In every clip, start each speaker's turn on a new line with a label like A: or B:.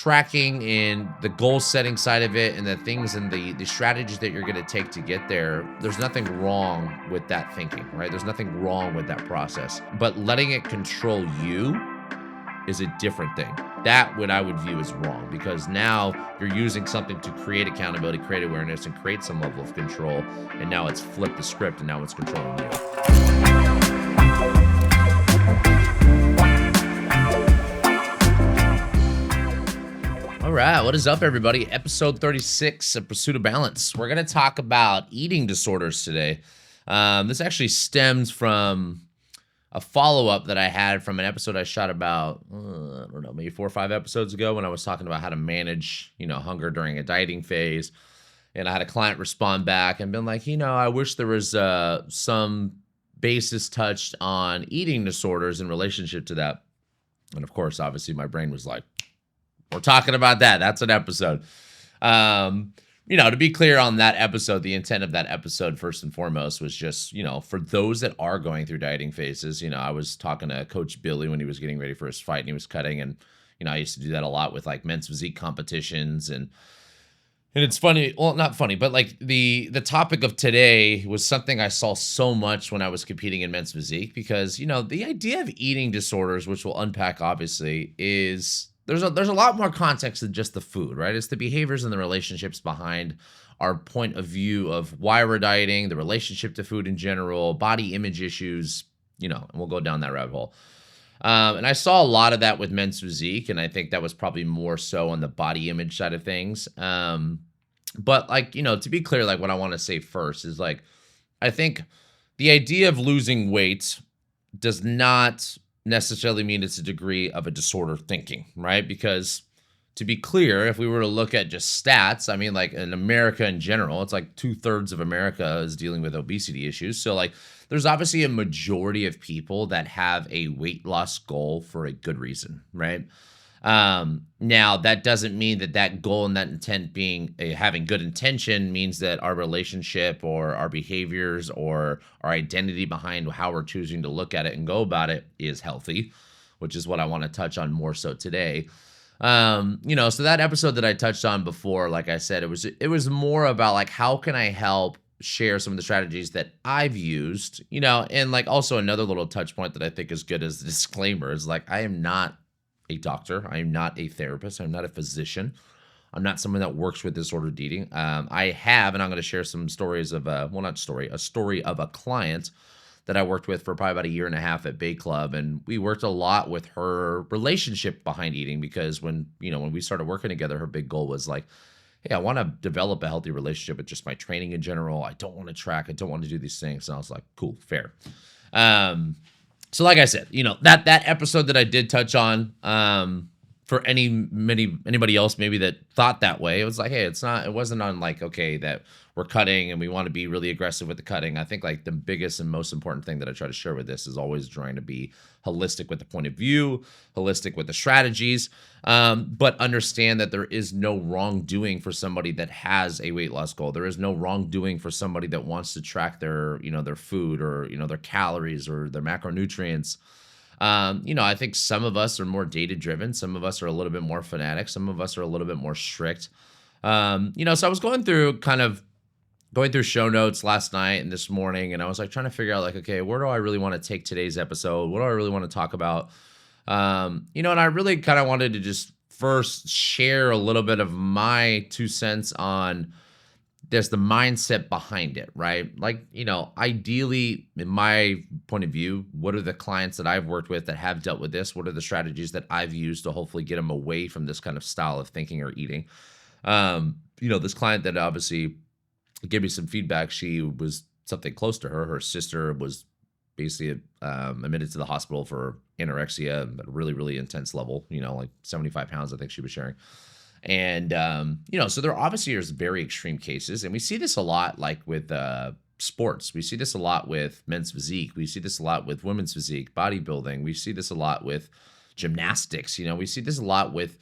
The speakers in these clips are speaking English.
A: tracking and the goal setting side of it and the things and the strategies that you're going to take to get there, there's nothing wrong with that thinking, right? There's nothing wrong with that process. But letting it control you is a different thing. That what I would view as wrong, because now you're using something to create accountability, create awareness, and create some level of control. And now it's flipped the script and now it's controlling you. All right, what is up, everybody? Episode 36 of Pursuit of Balance. We're going to talk about eating disorders today. This actually stems from a follow-up that I had from an episode I shot about, I don't know, maybe 4 or 5 episodes ago when I was talking about how to manage, hunger during a dieting phase. And I had a client respond back and been like, I wish there was some basis touched on eating disorders in relationship to that. And of course, obviously, my brain was like, we're talking about that. That's an episode. To be clear on that episode, the intent of that episode, first and foremost, was just, for those that are going through dieting phases. I was talking to Coach Billy when he was getting ready for his fight and he was cutting. And, I used to do that a lot with like men's physique competitions. And it's funny, well, not funny, but like the topic of today was something I saw so much when I was competing in men's physique, because, the idea of eating disorders, which we'll unpack obviously, is there's a lot more context than just the food, right? It's the behaviors and the relationships behind our point of view of why we're dieting, the relationship to food in general, body image issues, and we'll go down that rabbit hole. And I saw a lot of that with men's physique, and I think that was probably more so on the body image side of things. But like, to be clear, like what I want to say first is like, I think the idea of losing weight does not necessarily mean it's a degree of a disorder thinking, right? Because to be clear, if we were to look at just stats, I mean, like in America in general, it's like 2/3 of America is dealing with obesity issues. So like there's obviously a majority of people that have a weight loss goal for a good reason, right? Now that doesn't mean that goal and that intent being having good intention means that our relationship or our behaviors or our identity behind how we're choosing to look at it and go about it is healthy, which is what I want to touch on more so today. So that episode that I touched on before, like I said, it was more about like, how can I help share some of the strategies that I've used, and like also another little touch point that I think is good as a disclaimer is like, I am not a doctor. I am not a therapist. I'm not a physician. I'm not someone that works with disordered eating. I have, and I'm going to share some stories of a story of a client that I worked with for probably about 1.5 years at Bay Club. And we worked a lot with her relationship behind eating, because when we started working together, her big goal was like, hey, I want to develop a healthy relationship with just my training in general. I don't want to track. I don't want to do these things. And I was like, cool, fair. So like I said, that episode that I did touch on, for anybody else maybe that thought that way, it was like, hey, it wasn't on like, okay, that we're cutting and we want to be really aggressive with the cutting. I think like the biggest and most important thing that I try to share with this is always trying to be holistic with the point of view, holistic with the strategies, but understand that there is no wrongdoing for somebody that has a weight loss goal. There is no wrongdoing for somebody that wants to track their, their food or, their calories or their macronutrients. I think some of us are more data driven. Some of us are a little bit more fanatic. Some of us are a little bit more strict. So I was going through show notes last night and this morning, and I was like trying to figure out like, okay, where do I really want to take today's episode? What do I really want to talk about? And I really kind of wanted to just first share a little bit of my 2 cents on there's the mindset behind it, right? Like, ideally, in my point of view, what are the clients that I've worked with that have dealt with this? What are the strategies that I've used to hopefully get them away from this kind of style of thinking or eating? This client that obviously gave me some feedback, she was something close to her. Her sister was basically admitted to the hospital for anorexia at a really, really intense level, like 75 pounds, I think she was sharing. And, so there obviously is very extreme cases. And we see this a lot, like with sports. We see this a lot with men's physique. We see this a lot with women's physique, bodybuilding. We see this a lot with gymnastics. We see this a lot with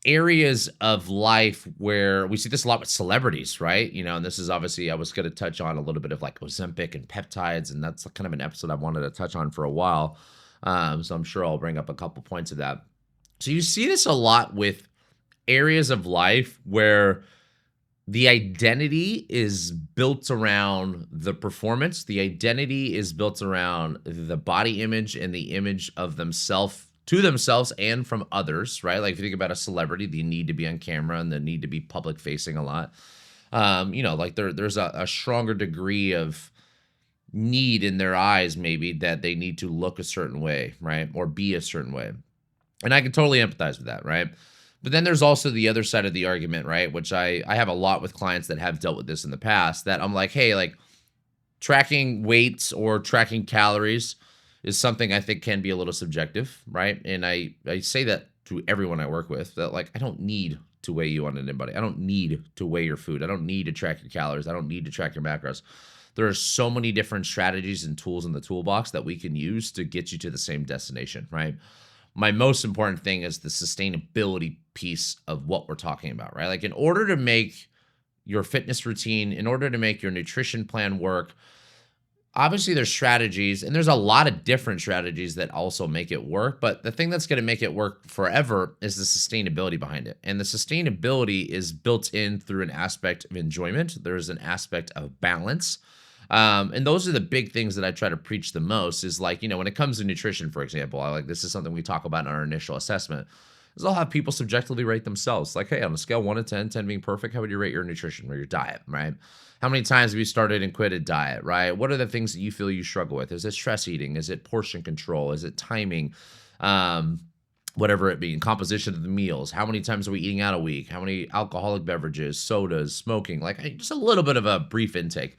A: areas of life where we see this a lot with celebrities, right? And this is obviously, I was going to touch on a little bit of like Ozempic and peptides. And that's kind of an episode I wanted to touch on for a while. So I'm sure I'll bring up a couple points of that. So you see this a lot with areas of life where the identity is built around the performance. The identity is built around the body image and the image of themselves to themselves and from others, right? Like if you think about a celebrity, they need to be on camera and they need to be public facing a lot. Like there's a stronger degree of need in their eyes, maybe that they need to look a certain way, right? Or be a certain way. And I can totally empathize with that, right? But then there's also the other side of the argument, right? Which I have a lot with clients that have dealt with this in the past, that I'm like, hey, like tracking weights or tracking calories is something I think can be a little subjective, right? And I say that to everyone I work with, that like I don't need to weigh you on anybody. I don't need to weigh your food. I don't need to track your calories. I don't need to track your macros. There are so many different strategies and tools in the toolbox that we can use to get you to the same destination, right? My most important thing is the sustainability piece of what we're talking about, right? Like in order to make your fitness routine, in order to make your nutrition plan work, obviously there's strategies and there's a lot of different strategies that also make it work. But the thing that's going to make it work forever is the sustainability behind it. And the sustainability is built in through an aspect of enjoyment. There's an aspect of balance. And those are the big things that I try to preach the most is like, when it comes to nutrition, for example, this is something we talk about in our initial assessment, is I'll have people subjectively rate themselves. Like, hey, on a scale 1 to 10, 10 being perfect, how would you rate your nutrition or your diet, right? How many times have you started and quit a diet, right? What are the things that you feel you struggle with? Is it stress eating? Is it portion control? Is it timing? Whatever it be, composition of the meals. How many times are we eating out a week? How many alcoholic beverages, sodas, smoking? Like just a little bit of a brief intake.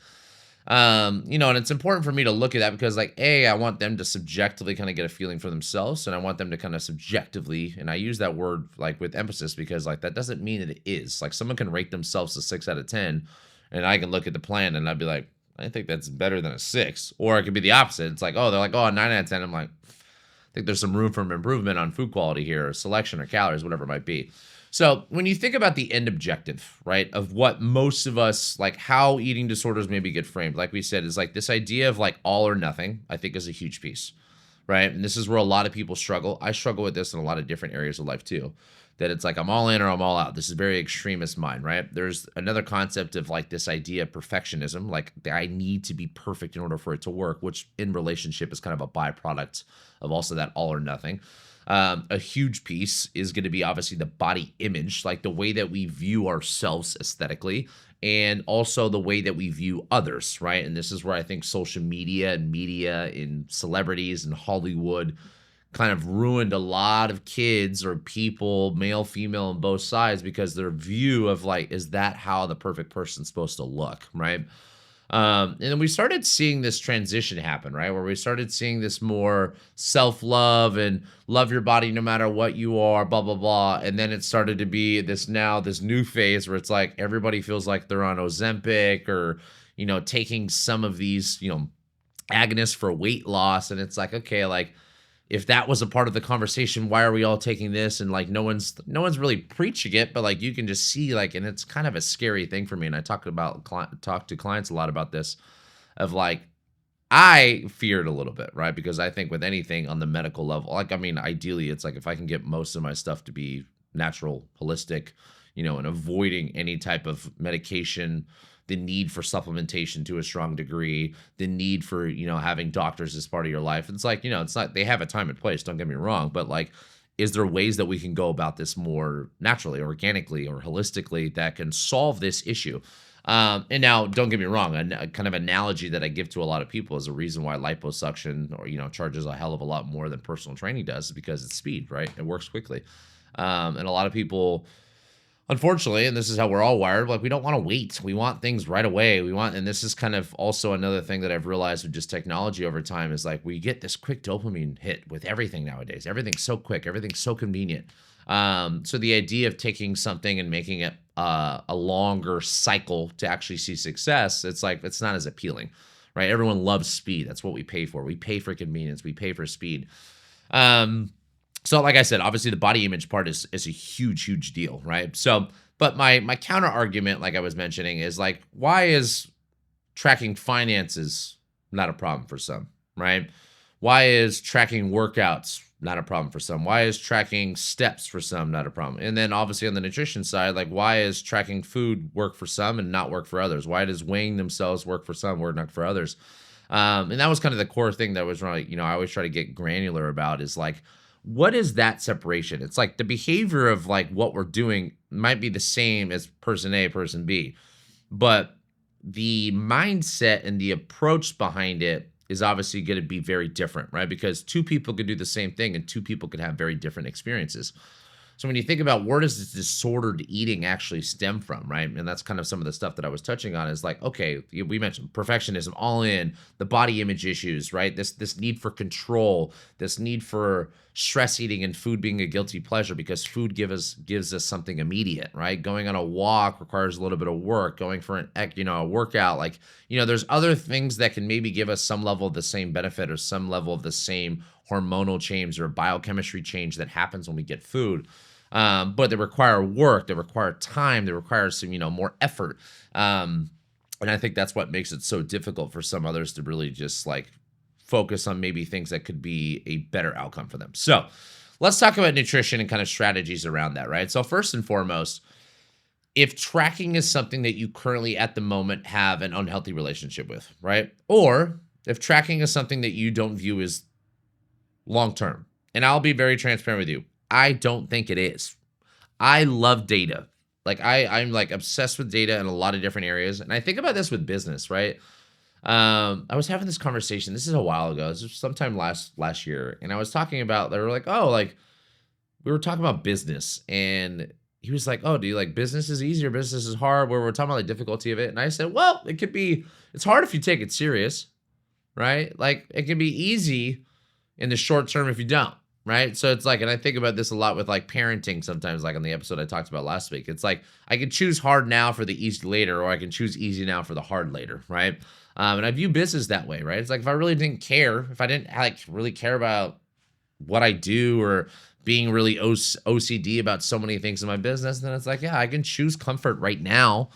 A: And it's important for me to look at that because like, I want them to subjectively kind of get a feeling for themselves. And I want them to kind of subjectively, and I use that word like with emphasis because like, that doesn't mean that it is like someone can rate themselves a 6 out of 10 and I can look at the plan and I'd be like, I think that's better than a 6, or it could be the opposite. It's like, oh, they're like, oh, a 9 out of 10. I'm like, I think there's some room for improvement on food quality here, or selection or calories, whatever it might be. So when you think about the end objective, right, of what most of us, like how eating disorders maybe get framed, like we said, is like this idea of like all or nothing, I think is a huge piece, right? And this is where a lot of people struggle. I struggle with this in a lot of different areas of life too, that it's like I'm all in or I'm all out. This is very extremist mind, right? There's another concept of like this idea of perfectionism, like I need to be perfect in order for it to work, which in relationship is kind of a byproduct of also that all or nothing. A huge piece is going to be obviously the body image, like the way that we view ourselves aesthetically, and also the way that we view others, right? And this is where I think social media and media and celebrities and Hollywood kind of ruined a lot of kids or people, male, female, on both sides, because their view of like, is that how the perfect person's supposed to look, right? And then we started seeing this transition happen, right? Where we started seeing this more self-love and love your body no matter what you are, blah, blah, blah. And then it started to be this new phase where it's like everybody feels like they're on Ozempic or, taking some of these, agonists for weight loss. And it's like, okay, like if that was a part of the conversation, why are we all taking this? And like no one's really preaching it, but like you can just see like, and it's kind of a scary thing for me. And I talk to clients a lot about this, of like I feared a little bit, right? Because I think with anything on the medical level, like I mean, ideally, it's like if I can get most of my stuff to be natural, holistic, and avoiding any type of medication, the need for supplementation to a strong degree, the need for, having doctors as part of your life. It's like, it's not, they have a time and place, don't get me wrong, but like, is there ways that we can go about this more naturally, organically, or holistically that can solve this issue? And now, don't get me wrong, a kind of analogy that I give to a lot of people is a reason why liposuction or, charges a hell of a lot more than personal training does, because it's speed, right? It works quickly. And a lot of people, unfortunately, and this is how we're all wired, like we don't want to wait. We want things right away. And this is kind of also another thing that I've realized with just technology over time is like we get this quick dopamine hit with everything nowadays. Everything's so quick. Everything's so convenient. So the idea of taking something and making it a longer cycle to actually see success, it's like, it's not as appealing, right? Everyone loves speed. That's what we pay for. We pay for convenience. We pay for speed. So like I said, obviously the body image part is a huge, huge deal, right? So, but my counter argument, like I was mentioning, is like, why is tracking finances not a problem for some, right? Why is tracking workouts Not a problem for some. Why is tracking steps for some not a problem? And then obviously on the nutrition side, like why is tracking food work for some and not work for others? Why does weighing themselves work for some, work not for others? And that was kind of the core thing that was really, I always try to get granular about is like, what is that separation? It's like the behavior of like what we're doing might be the same as person A, person B, but the mindset and the approach behind it is obviously going to be very different, right? Because two people could do the same thing and two people could have very different experiences. So when you think about where does this disordered eating actually stem from, right? And that's kind of some of the stuff that I was touching on is like, okay, we mentioned perfectionism, all in, the body image issues, right? This need for control, this need for stress eating and food being a guilty pleasure because food gives us something immediate, right? Going on a walk requires a little bit of work. Going for a workout, like, there's other things that can maybe give us some level of the same benefit or some level of the same hormonal change or biochemistry change that happens when we get food. But they require work, they require time, they require some, more effort. And I think that's what makes it so difficult for some others to really just like focus on maybe things that could be a better outcome for them. So let's talk about nutrition and kind of strategies around that, right? So first and foremost, if tracking is something that you currently at the moment have an unhealthy relationship with, right? Or if tracking is something that you don't view as long term, and I'll be very transparent with you, I don't think it is. I love data. Like I'm like obsessed with data in a lot of different areas. And I think about this with business, right? I was having this conversation. This is a while ago. This was sometime last year. And I was talking about, they were like, oh, like we were talking about business. And he was like, oh, do you like business is easy or business is hard? Where we're talking about the difficulty of it. And I said, well, it's hard if you take it serious, right? Like it can be easy in the short term if you don't. Right. So it's like, and I think about this a lot with like parenting sometimes, like on the episode I talked about last week. It's like I can choose hard now for the easy later, or I can choose easy now for the hard later. Right. And I view business that way. Right. It's like if I really didn't care, if I didn't like really care about what I do or being really OCD about so many things in my business, then it's like, yeah, I can choose comfort right now.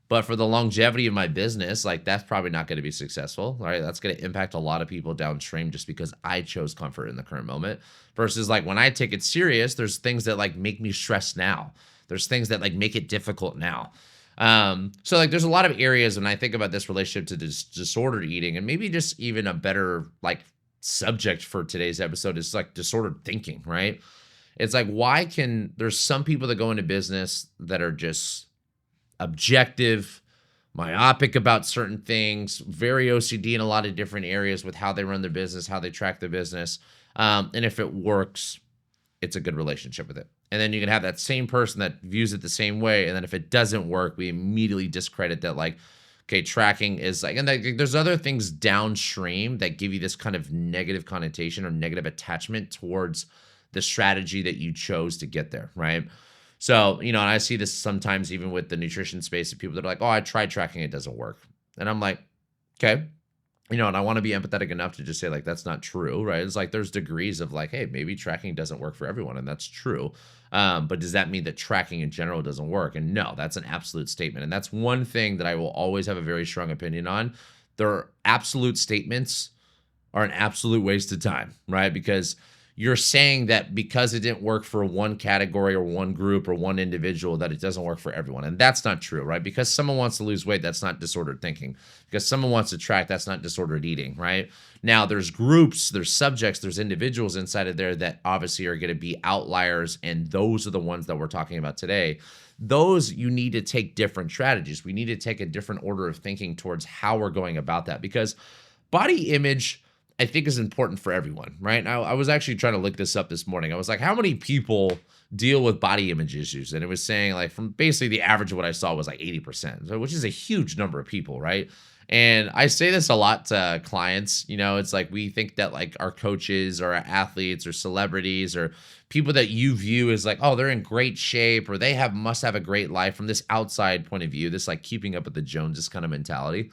A: But for the longevity of my business, like that's probably not going to be successful, right? That's going to impact a lot of people downstream just because I chose comfort in the current moment. Versus like when I take it serious, there's things that like make me stressed now. There's things that like make it difficult now. So like there's a lot of areas when I think about this relationship to disordered eating, and maybe just even a better like subject for today's episode is like disordered thinking, right? It's like there's some people that go into business that are just objective, myopic about certain things, very OCD in a lot of different areas with how they run their business, how they track their business. And if it works, it's a good relationship with it. And then you can have that same person that views it the same way. And then if it doesn't work, we immediately discredit that, like, okay, tracking is like, and there's other things downstream that give you this kind of negative connotation or negative attachment towards the strategy that you chose to get there, right? So, and I see this sometimes even with the nutrition space of people that are like, oh, I tried tracking, it doesn't work. And I'm like, okay. And I want to be empathetic enough to just say like, that's not true, right? It's like, there's degrees of like, hey, maybe tracking doesn't work for everyone. And that's true. But does that mean that tracking in general doesn't work? And no, that's an absolute statement. And that's one thing that I will always have a very strong opinion on. Their absolute statements are an absolute waste of time, right? Because you're saying that because it didn't work for one category or one group or one individual, that it doesn't work for everyone. And that's not true, right? Because someone wants to lose weight, that's not disordered thinking. Because someone wants to track, that's not disordered eating, right? Now, there's groups, there's subjects, there's individuals inside of there that obviously are going to be outliers. And those are the ones that we're talking about today. Those, you need to take different strategies. We need to take a different order of thinking towards how we're going about that. Because body image, I think, is important for everyone, right? Now, I was actually trying to look this up this morning. I was like, how many people deal with body image issues? And it was saying like from basically the average of what I saw was like 80%, which is a huge number of people, right? And I say this a lot to clients, it's like we think that like our coaches or our athletes or celebrities or people that you view as like, oh, they're in great shape or they must have a great life from this outside point of view, this like keeping up with the Joneses kind of mentality.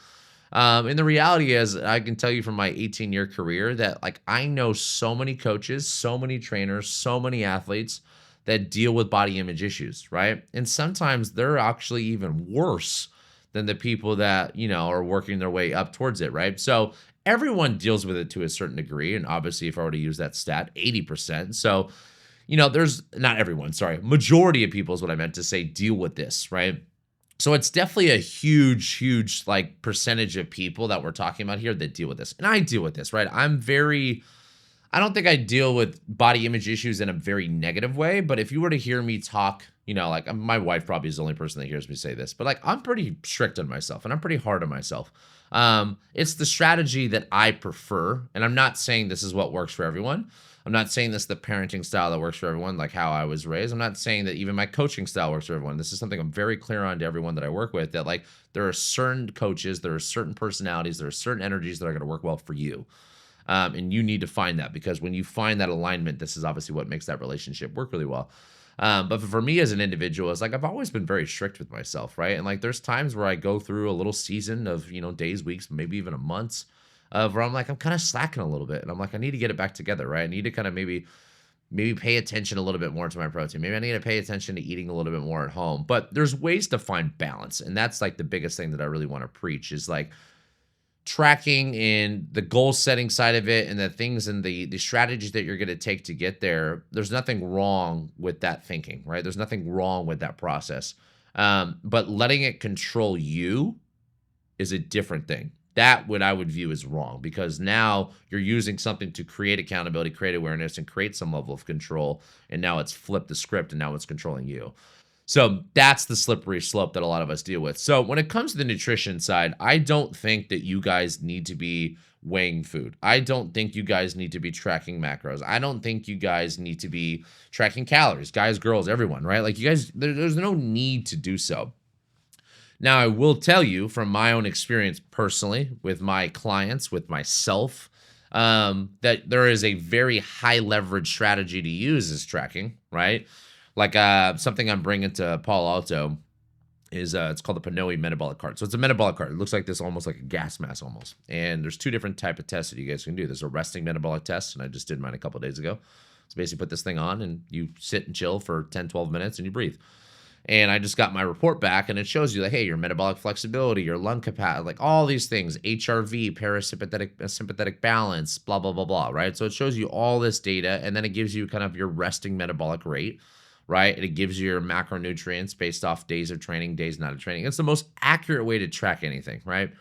A: And the reality is, I can tell you from my 18-year career that like I know so many coaches, so many trainers, so many athletes that deal with body image issues, right? And sometimes they're actually even worse than the people that, are working their way up towards it, right? So everyone deals with it to a certain degree. And obviously, if I were to use that stat, 80%. So, there's not everyone, sorry, majority of people is what I meant to say deal with this, right? So it's definitely a huge, huge like percentage of people that we're talking about here that deal with this. And I deal with this, right? I don't think I deal with body image issues in a very negative way, but if you were to hear me talk, like my wife probably is the only person that hears me say this, but like I'm pretty strict on myself and I'm pretty hard on myself. It's the strategy that I prefer, and I'm not saying this is what works for everyone. I'm not saying this is the parenting style that works for everyone, like how I was raised. I'm not saying that even my coaching style works for everyone. This is something I'm very clear on to everyone that I work with, that like there are certain coaches, there are certain personalities, there are certain energies that are going to work well for you. And you need to find that, because when you find that alignment, this is obviously what makes that relationship work really well. But for me as an individual, it's like I've always been very strict with myself, right? And like there's times where I go through a little season of, days, weeks, maybe even a months of where I'm like, I'm kind of slacking a little bit. And I'm like, I need to get it back together, right? I need to kind of maybe pay attention a little bit more to my protein. Maybe I need to pay attention to eating a little bit more at home. But there's ways to find balance. And that's like the biggest thing that I really want to preach is like tracking and the goal setting side of it and the things and the strategies that you're going to take to get there. There's nothing wrong with that thinking, right? There's nothing wrong with that process. But letting it control you is a different thing. That what I would view as wrong, because now you're using something to create accountability, create awareness, and create some level of control. And now it's flipped the script and now it's controlling you. So that's the slippery slope that a lot of us deal with. So when it comes to the nutrition side, I don't think that you guys need to be weighing food. I don't think you guys need to be tracking macros. I don't think you guys need to be tracking calories, guys, girls, everyone, right? Like you guys, there's no need to do so. Now, I will tell you from my own experience personally with my clients, with myself, that there is a very high leverage strategy to use is tracking, right? Like something I'm bringing to Palo Alto is it's called the Panoe metabolic cart. So it's a metabolic cart. It looks like this, almost like a gas mask almost. And there's two different type of tests that you guys can do. There's a resting metabolic test, and I just did mine a couple of days ago. So basically put this thing on and you sit and chill for 10, 12 minutes and you breathe. And I just got my report back, and it shows you like, hey, your metabolic flexibility, your lung capacity, like all these things, HRV, parasympathetic, sympathetic balance, blah, blah, blah, blah, right? So it shows you all this data, and then it gives you kind of your resting metabolic rate, right? And it gives you your macronutrients based off days of training, days not of training. It's the most accurate way to track anything, right?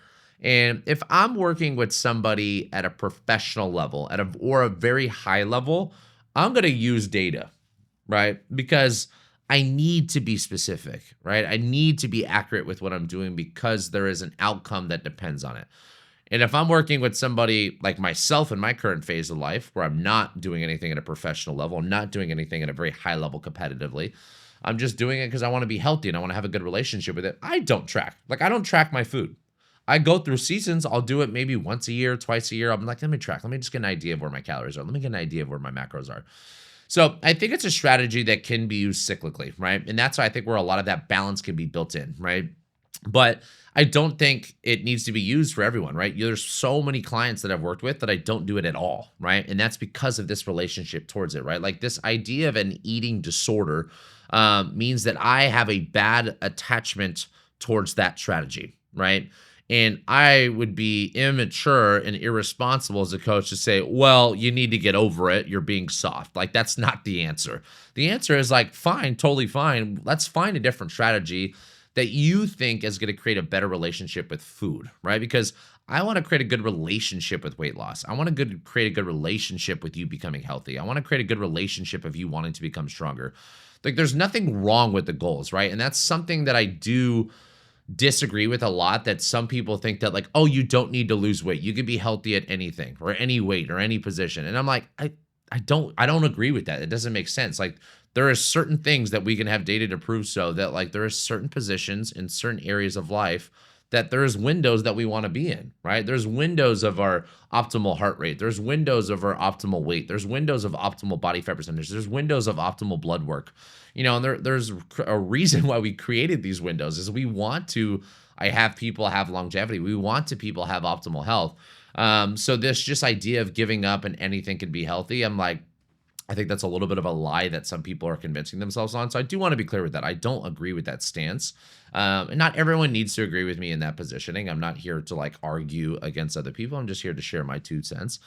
A: And if I'm working with somebody at a professional level, or a very high level, I'm going to use data, right? Because I need to be specific, right? I need to be accurate with what I'm doing because there is an outcome that depends on it. And if I'm working with somebody like myself in my current phase of life, where I'm not doing anything at a professional level, I'm not doing anything at a very high level competitively, I'm just doing it because I want to be healthy and I want to have a good relationship with it. I don't track. Like I don't track my food. I go through seasons. I'll do it maybe once a year, twice a year. I'm like, let me track. Let me just get an idea of where my calories are. Let me get an idea of where my macros are. So I think it's a strategy that can be used cyclically, right? And that's why I think where a lot of that balance can be built in, right? But I don't think it needs to be used for everyone, right? There's so many clients that I've worked with that I don't do it at all, right? And that's because of this relationship towards it, right? Like this idea of an eating disorder means that I have a bad attachment towards that strategy, right? And I would be immature and irresponsible as a coach to say, well, you need to get over it. You're being soft. Like, that's not the answer. The answer is like, fine, totally fine. Let's find a different strategy that you think is going to create a better relationship with food, right? Because I want to create a good relationship with weight loss. I want to create a good relationship with you becoming healthy. I want to create a good relationship of you wanting to become stronger. Like, there's nothing wrong with the goals, right? And that's something that I do disagree with a lot, that some people think that like, oh, you don't need to lose weight. You can be healthy at anything or any weight or any position. And I'm like, I don't agree with that. It doesn't make sense. Like there are certain things that we can have data to prove so that like there are certain positions in certain areas of life that there's windows that we want to be in, right? There's windows of our optimal heart rate. There's windows of our optimal weight. There's windows of optimal body fat percentage. There's windows of optimal blood work. You know, and there's a reason why we created these windows is we want to have people have longevity. We want to people have optimal health. So this just idea of giving up and anything can be healthy, I'm like, I think that's a little bit of a lie that some people are convincing themselves on. So I do want to be clear with that. I don't agree with that stance. And not everyone needs to agree with me in that positioning. I'm not here to like argue against other people. I'm just here to share my 2 cents.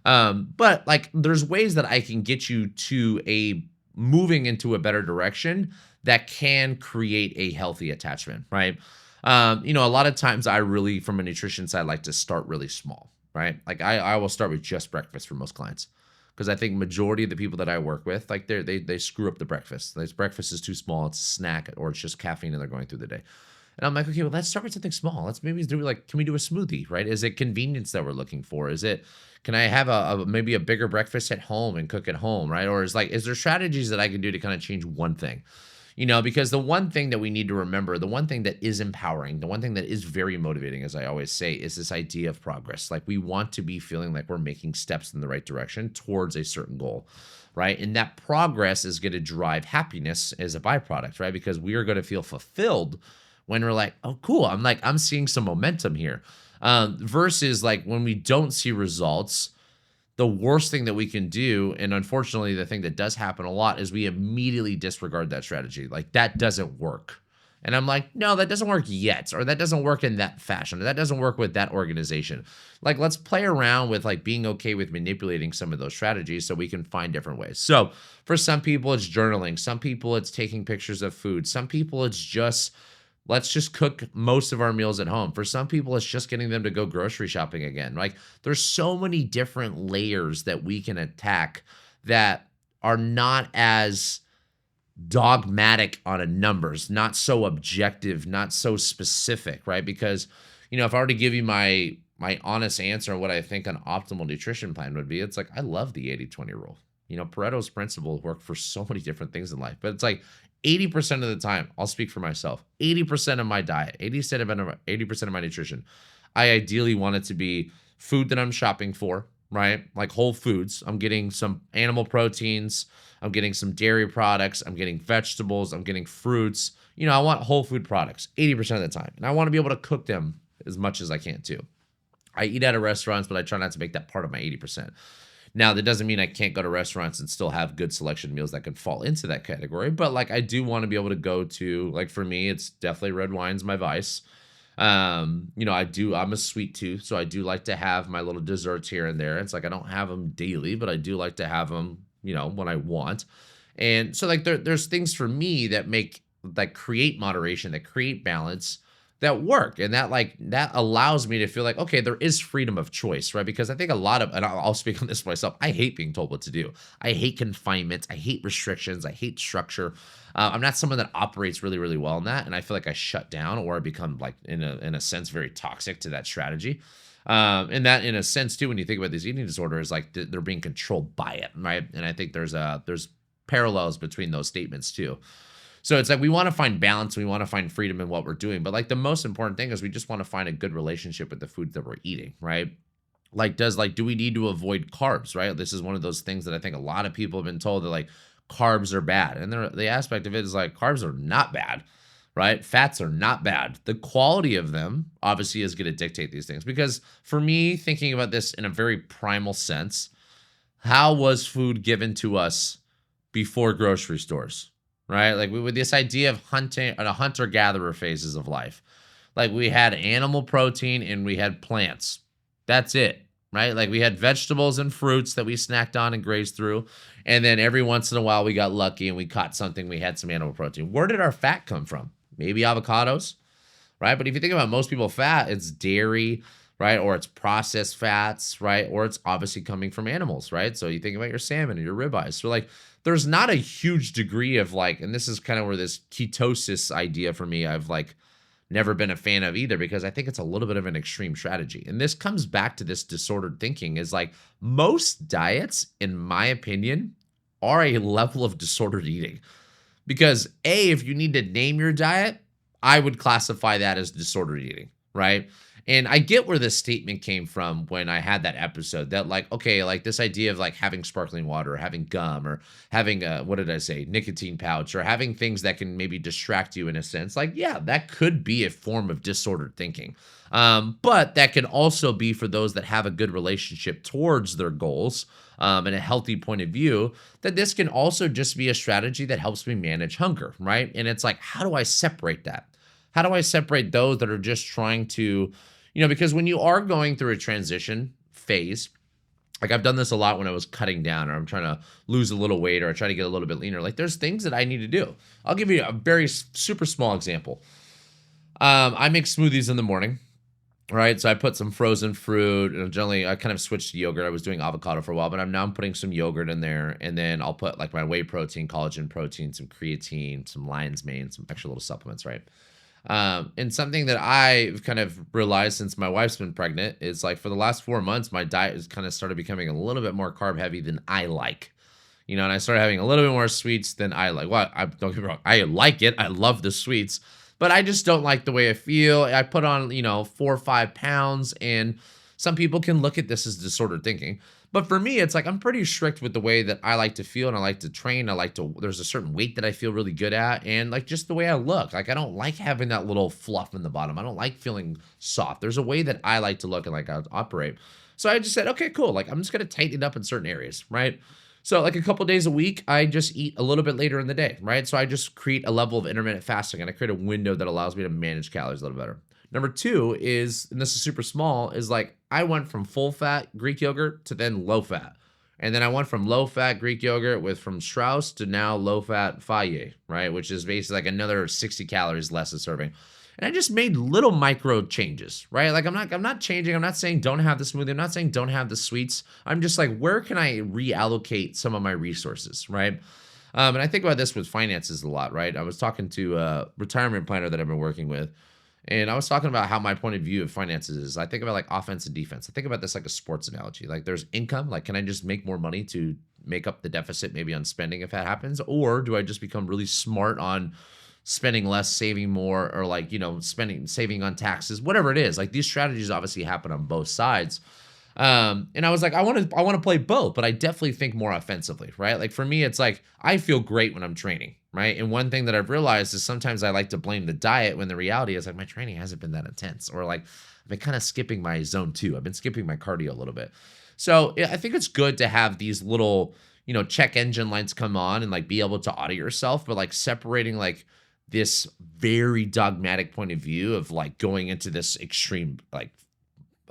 A: But like there's ways that I can get you to a moving into a better direction that can create a healthy attachment, right? A lot of times I really, from a nutrition side, like to start really small, right? Like I will start with just breakfast for most clients because I think majority of the people that I work with, like they screw up the breakfast. Like breakfast is too small, it's a snack, or it's just caffeine and they're going through the day. And I'm like, okay, well, let's start with something small. Let's maybe do like, can we do a smoothie, right? Is it convenience that we're looking for? Is it, can I have maybe a bigger breakfast at home and cook at home, right? Or is there strategies that I can do to kind of change one thing? Because the one thing that we need to remember, the one thing that is empowering, the one thing that is very motivating, as I always say, is this idea of progress. Like we want to be feeling like we're making steps in the right direction towards a certain goal, right? And that progress is going to drive happiness as a byproduct, right? Because we are going to feel fulfilled when we're like, oh, cool. I'm seeing some momentum here. Versus like when we don't see results, the worst thing that we can do, and unfortunately, the thing that does happen a lot is we immediately disregard that strategy. Like that doesn't work. And I'm like, no, that doesn't work yet, or that doesn't work in that fashion, or that doesn't work with that organization. Like, let's play around with like being okay with manipulating some of those strategies so we can find different ways. So for some people, it's journaling. Some people, it's taking pictures of food. Some people, it's just let's just cook most of our meals at home. For some people, it's just getting them to go grocery shopping again. Like there's so many different layers that we can attack that are not as dogmatic on a numbers, not so objective, not so specific, right? Because, if I were to give you my honest answer on what I think an optimal nutrition plan would be, it's like I love the 80-20 rule. Pareto's principle worked for so many different things in life, but it's like 80% of the time, I'll speak for myself, 80% of my diet, 80% of my nutrition, I ideally want it to be food that I'm shopping for, right? Like whole foods. I'm getting some animal proteins. I'm getting some dairy products. I'm getting vegetables. I'm getting fruits. I want whole food products 80% of the time. And I want to be able to cook them as much as I can too. I eat out of restaurants, but I try not to make that part of my 80%. Now, that doesn't mean I can't go to restaurants and still have good selection meals that can fall into that category. But like, I do want to be able to go to, like, for me, it's definitely red wine's my vice. I'm a sweet tooth, so I do like to have my little desserts here and there. It's like, I don't have them daily, but I do like to have them, when I want. And so like, there's things for me that create moderation, that create balance, that work, and that allows me to feel like, okay, there is freedom of choice, right? Because I think a lot of, and I'll speak on this myself, I hate being told what to do. I hate confinement. I hate restrictions. I hate structure. I'm not someone that operates really, really well in that, and I feel like I shut down or I become like in a sense very toxic to that strategy. And that in a sense too, when you think about these eating disorders, like they're being controlled by it, right? And I think there's parallels between those statements too. So it's like we want to find balance, we want to find freedom in what we're doing, but like the most important thing is we just want to find a good relationship with the food that we're eating, right? Do we need to avoid carbs, right? This is one of those things that I think a lot of people have been told that like carbs are bad. And the aspect of it is like carbs are not bad, right? Fats are not bad. The quality of them obviously is going to dictate these things, because for me, thinking about this in a very primal sense, how was food given to us before grocery stores? Right? Like with this idea of hunting and a hunter-gatherer phases of life. Like we had animal protein and we had plants. That's it, right? Like we had vegetables and fruits that we snacked on and grazed through. And then every once in a while we got lucky and we caught something, we had some animal protein. Where did our fat come from? Maybe avocados, right? But if you think about most people fat, it's dairy, right? Or it's processed fats, right? Or it's obviously coming from animals, right? So you think about your salmon and your ribeyes. So like there's not a huge degree of like, and this is kind of where this ketosis idea for me, I've like never been a fan of either, because I think it's a little bit of an extreme strategy. And this comes back to this disordered thinking is like most diets, in my opinion, are a level of disordered eating. Because if you need to name your diet, I would classify that as disordered eating, right? And I get where this statement came from when I had that episode that like, okay, like this idea of like having sparkling water or having gum or having what did I say, nicotine pouch or having things that can maybe distract you in a sense. Like, yeah, that could be a form of disordered thinking. But that can also be for those that have a good relationship towards their goals and a healthy point of view, that this can also just be a strategy that helps me manage hunger, right? And it's like, how do I separate that? How do I separate those that are just trying to, because when you are going through a transition phase, like I've done this a lot when I was cutting down or I'm trying to lose a little weight or I try to get a little bit leaner. Like there's things that I need to do. I'll give you a very super small example. I make smoothies in the morning. Right, so I put some frozen fruit, and generally I kind of switched to yogurt. I was doing avocado for a while, but I'm putting some yogurt in there, and then I'll put like my whey protein, collagen protein, some creatine, some lion's mane, some extra little supplements, right? And something that I've kind of realized since my wife's been pregnant is like for the last 4 months, my diet has kind of started becoming a little bit more carb heavy than I like. And I started having a little bit more sweets than I like. Well, don't get me wrong, I like it. I love the sweets, but I just don't like the way I feel. I put on, 4 or 5 pounds, and some people can look at this as disordered thinking. But for me, it's like I'm pretty strict with the way that I like to feel and I like to train. There's a certain weight that I feel really good at, and like just the way I look. Like I don't like having that little fluff in the bottom. I don't like feeling soft. There's a way that I like to look and like I operate. So I just said, okay, cool. Like I'm just gonna tighten it up in certain areas, right? So like a couple days a week, I just eat a little bit later in the day, right? So I just create a level of intermittent fasting and I create a window that allows me to manage calories a little better. Number two is, and this is super small, is like I went from full fat Greek yogurt to then low fat. And then I went from low fat Greek yogurt from Strauss to now low fat Faye, right? Which is basically like another 60 calories less a serving. And I just made little micro changes, right? Like I'm not changing. I'm not saying don't have the smoothie. I'm not saying don't have the sweets. I'm just like, where can I reallocate some of my resources, right? And I think about this with finances a lot, right? I was talking to a retirement planner that I've been working with, and I was talking about how my point of view of finances is. I think about like offense and defense. I think about this like a sports analogy. Like there's income, like can I just make more money to make up the deficit maybe on spending if that happens? Or do I just become really smart on spending less, saving more, or like, saving on taxes, whatever it is. Like these strategies obviously happen on both sides. And I was like, I want to play both, but I definitely think more offensively, right? Like for me, it's like I feel great when I'm training, right? And one thing that I've realized is sometimes I like to blame the diet when the reality is like my training hasn't been that intense, or like I've been kind of skipping my zone 2. I've been skipping my cardio a little bit. So I think it's good to have these little, check engine lights come on and like be able to audit yourself, but like separating like this very dogmatic point of view of like going into this extreme like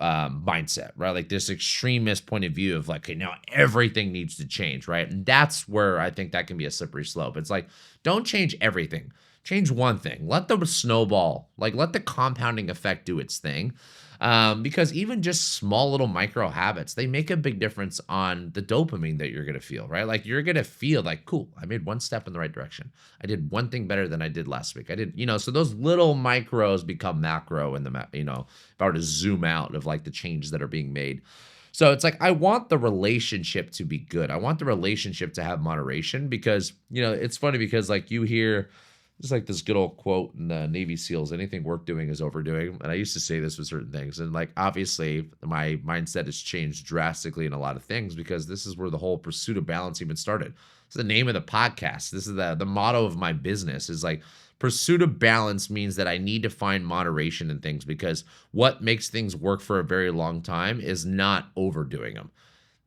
A: mindset, right? Like this extremist point of view of like, okay, now everything needs to change, right? And that's where I think that can be a slippery slope. It's like, don't change everything. Change one thing. Let the snowball, like let the compounding effect do its thing. Because even just small little micro habits, they make a big difference on the dopamine that you're going to feel, right? Like you're going to feel like, cool, I made one step in the right direction. I did one thing better than I did last week. I did, so those little micros become macro in if I were to zoom out of like the changes that are being made. So it's like, I want the relationship to be good. I want the relationship to have moderation because, it's funny because like you hear, just like this good old quote in the Navy SEALs, anything worth doing is overdoing. And I used to say this with certain things. And like, obviously my mindset has changed drastically in a lot of things because this is where the whole pursuit of balance even started. It's the name of the podcast. This is the motto of my business is like pursuit of balance means that I need to find moderation in things because what makes things work for a very long time is not overdoing them.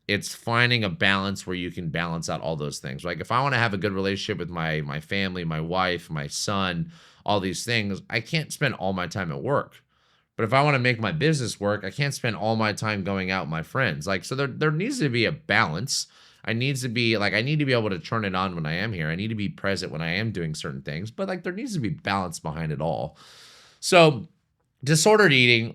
A: It's finding a balance where you can balance out all those things. Like if I want to have a good relationship with my family, my wife, my son, all these things, I can't spend all my time at work. But if I want to make my business work, I can't spend all my time going out with my friends. Like so there needs to be a balance. I need to be able to turn it on when I am here. I need to be present when I am doing certain things, but like there needs to be balance behind it all. So disordered eating,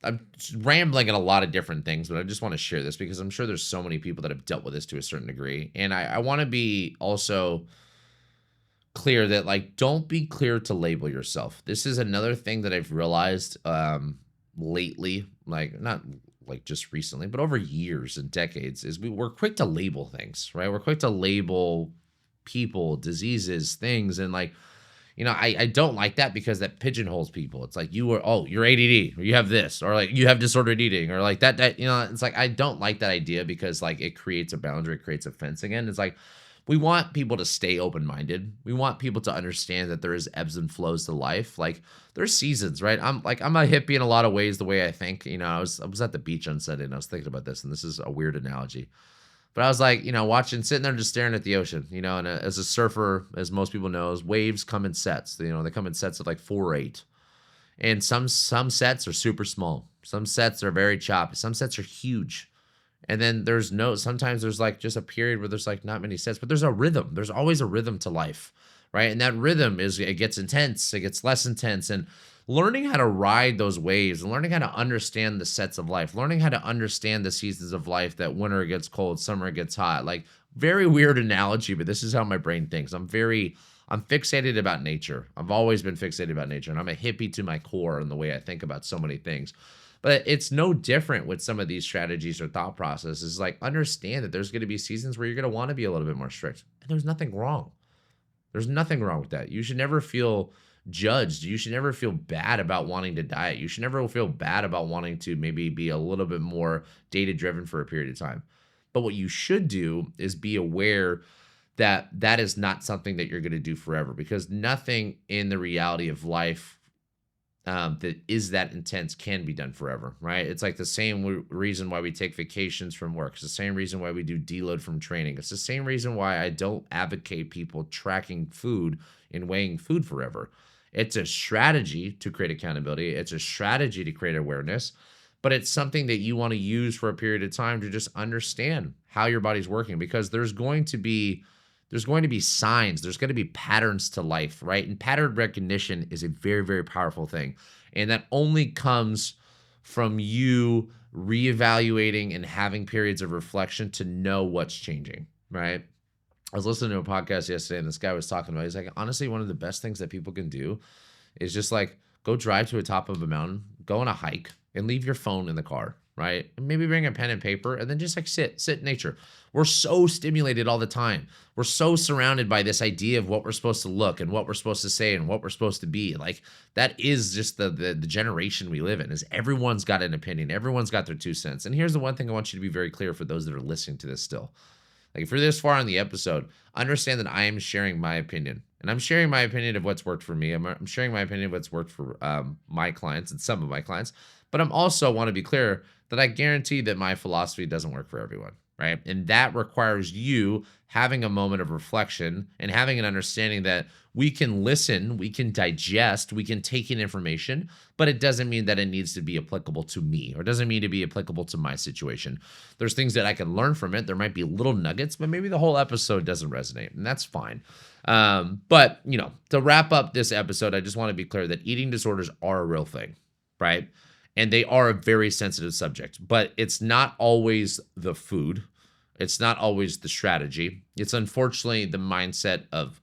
A: I'm rambling at a lot of different things, but I just want to share this because I'm sure there's so many people that have dealt with this to a certain degree. And I want to be also clear that like, don't be clear to label yourself. This is another thing that I've realized lately, like not like just recently, but over years and decades is we're quick to label things, right? We're quick to label people, diseases, things. And like, I don't like that because that pigeonholes people. It's like you're ADD or you have this or like you have disordered eating or like that, it's like I don't like that idea because like it creates a boundary, it creates a fence again. It's like we want people to stay open-minded. We want people to understand that there is ebbs and flows to life. Like there's seasons, right? I'm a hippie in a lot of ways, the way I think. I was at the beach on Sunday and I was thinking about this, and this is a weird analogy. But I was like, sitting there just staring at the ocean, and as a surfer, as most people know, waves come in sets. They come in sets of like 4 or 8. And some sets are super small. Some sets are very choppy. Some sets are huge. And then sometimes there's like just a period where there's like not many sets, but there's a rhythm. There's always a rhythm to life, right? And that rhythm it gets intense, it gets less intense. And learning how to ride those waves and learning how to understand the sets of life, learning how to understand the seasons of life, that winter it gets cold, summer it gets hot. Like very weird analogy, but this is how my brain thinks. I'm fixated about nature. I've always been fixated about nature, and I'm a hippie to my core in the way I think about so many things. But it's no different with some of these strategies or thought processes. Like understand that there's going to be seasons where you're going to want to be a little bit more strict, and there's nothing wrong. There's nothing wrong with that. You should never feel judged. You should never feel bad about wanting to diet. You should never feel bad about wanting to maybe be a little bit more data driven for a period of time. But what you should do is be aware that that is not something that you're going to do forever, because nothing in the reality of life that is that intense can be done forever, right? It's like the same reason why we take vacations from work. It's the same reason why we do deload from training. It's the same reason why I don't advocate people tracking food and weighing food forever. It's a strategy to create accountability. It's a strategy to create awareness, but it's something that you want to use for a period of time to just understand how your body's working, because there's going to be signs, there's going to be patterns to life, right? And pattern recognition is a very, very powerful thing. And that only comes from you reevaluating and having periods of reflection to know what's changing, right? I was listening to a podcast yesterday and this guy was talking about, he's like, honestly, one of the best things that people can do is just like go drive to the top of a mountain, go on a hike, and leave your phone in the car, right? And maybe bring a pen and paper and then just like sit in nature. We're so stimulated all the time. We're so surrounded by this idea of what we're supposed to look and what we're supposed to say and what we're supposed to be. Like that is just the generation we live in, is everyone's got an opinion. Everyone's got their 2 cents. And here's the one thing I want you to be very clear for those that are listening to this still. Like if you're this far in the episode, understand that I am sharing my opinion. And I'm sharing my opinion of what's worked for me. I'm sharing my opinion of what's worked for my clients and some of my clients. But I'm also want to be clear that I guarantee that my philosophy doesn't work for everyone, right? And that requires you having a moment of reflection and having an understanding that we can listen, we can digest, we can take in information, but it doesn't mean that it needs to be applicable to me, or doesn't mean to be applicable to my situation. There's things that I can learn from it. There might be little nuggets, but maybe the whole episode doesn't resonate, and that's fine. But to wrap up this episode, I just want to be clear that eating disorders are a real thing, right? And they are a very sensitive subject, but it's not always the food. It's not always the strategy. It's unfortunately the mindset of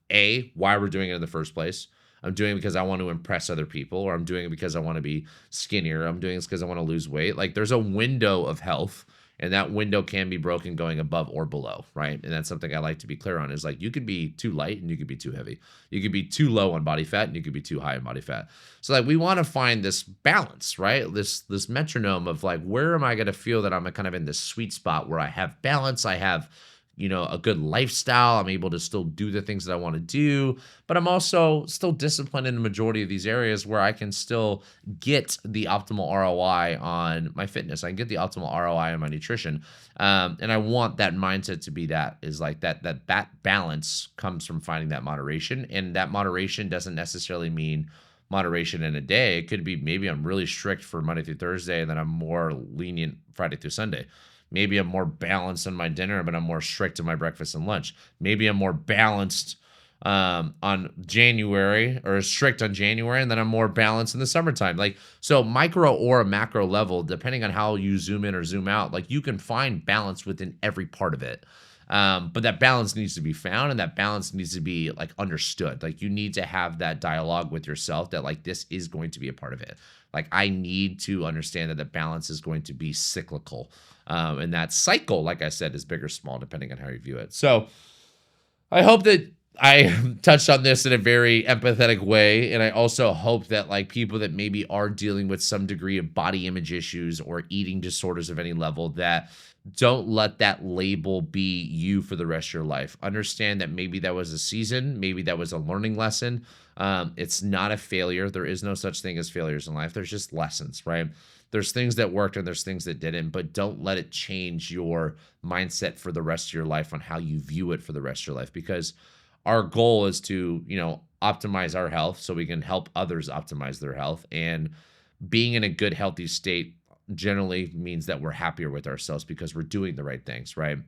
A: why we're doing it in the first place. I'm doing it because I want to impress other people, or I'm doing it because I want to be skinnier. I'm doing this because I want to lose weight. Like there's a window of health, and that window can be broken going above or below, right? And that's something I like to be clear on, is like you could be too light and you could be too heavy. You could be too low on body fat and you could be too high on body fat. So like we want to find this balance, right? This metronome of like, where am I going to feel that I'm kind of in this sweet spot where I have balance, I have a good lifestyle. I'm able to still do the things that I want to do, but I'm also still disciplined in the majority of these areas where I can still get the optimal ROI on my fitness. I can get the optimal ROI on my nutrition. And I want that mindset to be that balance comes from finding that moderation. And that moderation doesn't necessarily mean moderation in a day. It could be maybe I'm really strict for Monday through Thursday, and then I'm more lenient Friday through Sunday. Maybe I'm more balanced on my dinner, but I'm more strict on my breakfast and lunch. Maybe I'm more balanced on January, or strict on January, and then I'm more balanced in the summertime. Like, so micro or a macro level, depending on how you zoom in or zoom out, like you can find balance within every part of it. But that balance needs to be found, and that balance needs to be like understood. Like you need to have that dialogue with yourself that like, this is going to be a part of it. Like I need to understand that the balance is going to be cyclical. And that cycle, like I said, is big or small, depending on how you view it. So I hope that I touched on this in a very empathetic way, and I also hope that like people that maybe are dealing with some degree of body image issues or eating disorders of any level, that don't let that label be you for the rest of your life. Understand that maybe that was a season, maybe that was a learning lesson. It's not a failure. There is no such thing as failures in life. There's just lessons, right? There's things that worked and there's things that didn't, but don't let it change your mindset for the rest of your life on how you view it for the rest of your life, because our goal is to, optimize our health so we can help others optimize their health. And being in a good, healthy state generally means that we're happier with ourselves because we're doing the right things, right?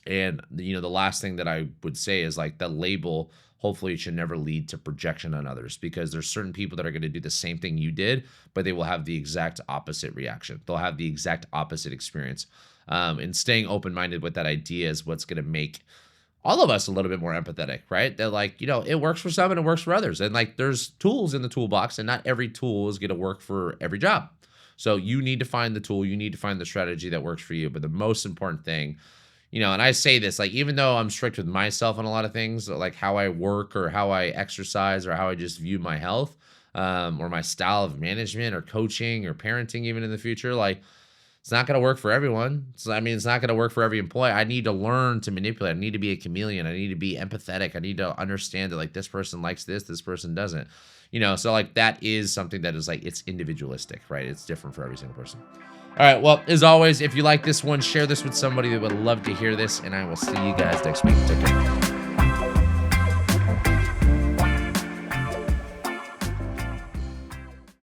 A: And the last thing that I would say is like the label hopefully should never lead to projection on others, because there's certain people that are going to do the same thing you did, but they will have the exact opposite reaction. They'll have the exact opposite experience. And staying open-minded with that idea is what's going to make all of us a little bit more empathetic, right? That like, it works for some and it works for others. And like there's tools in the toolbox and not every tool is going to work for every job. So you need to find the tool, you need to find the strategy that works for you. But the most important thing, and I say this, like, even though I'm strict with myself on a lot of things, like how I work or how I exercise or how I just view my health, or my style of management or coaching or parenting, even in the future, like, it's not going to work for everyone. So, I mean, it's not going to work for every employee. I need to learn to manipulate. I need to be a chameleon. I need to be empathetic. I need to understand that like this person likes this person doesn't. So like that is something that is like, it's individualistic, right? It's different for every single person. All right. Well, as always, if you like this one, share this with somebody that would love to hear this, and I will see you guys next week. Take care.